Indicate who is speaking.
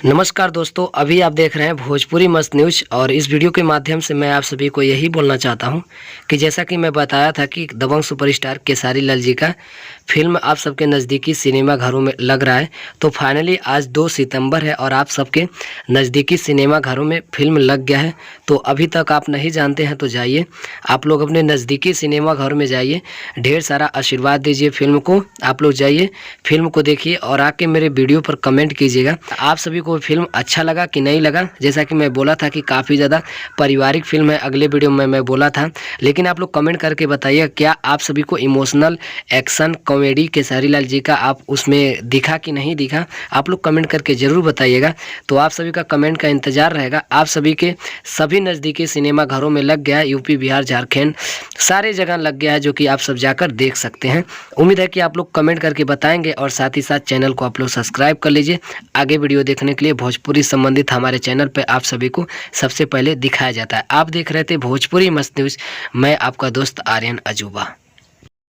Speaker 1: नमस्कार दोस्तों, अभी आप देख रहे हैं भोजपुरी मस्त न्यूज़ और इस वीडियो के माध्यम से मैं आप सभी को यही बोलना चाहता हूं कि जैसा कि मैं बताया था कि दबंग सुपरस्टार केसारी लाल जी का फिल्म आप सबके नज़दीकी सिनेमा घरों में लग रहा है। तो फाइनली आज 2 सितंबर है और आप सबके नज़दीकी सिनेमा घरों में फिल्म लग गया है। तो अभी तक आप नहीं जानते हैं तो जाइए, आप लोग अपने नज़दीकी सिनेमा घरों में जाइए, ढेर सारा आशीर्वाद दीजिए फिल्म को। आप लोग जाइए, फिल्म को देखिए और आके मेरे वीडियो पर कमेंट कीजिएगा आप सभी को फिल्म अच्छा लगा कि नहीं लगा। जैसा कि मैं बोला था कि काफ़ी ज़्यादा पारिवारिक फिल्म है, अगले वीडियो में मैं बोला था, लेकिन आप लोग कमेंट करके बताइए क्या आप सभी को emotional action comedy Khesari Lal ji का आप उसमें दिखा कि नहीं दिखा। आप लोग कमेंट करके ज़रूर बताइएगा। तो आप सभी का कमेंट का इंतज़ार रहेगा। आप सभी के सभी नज़दीकी सिनेमा घरों में लग गया है, यूपी बिहार झारखंड सारे जगह लग गया है, जो कि आप सब जाकर देख सकते हैं। उम्मीद है कि आप लोग कमेंट करके बताएंगे और साथ ही साथ चैनल को आप लोग सब्सक्राइब कर लीजिए। आगे वीडियो देखने के लिए भोजपुरी संबंधित हमारे चैनल पे आप सभी को सबसे पहले दिखाया जाता है। आप देख रहे थे भोजपुरी मस्त न्यूज़, मैं आपका दोस्त आर्यन अजूबा।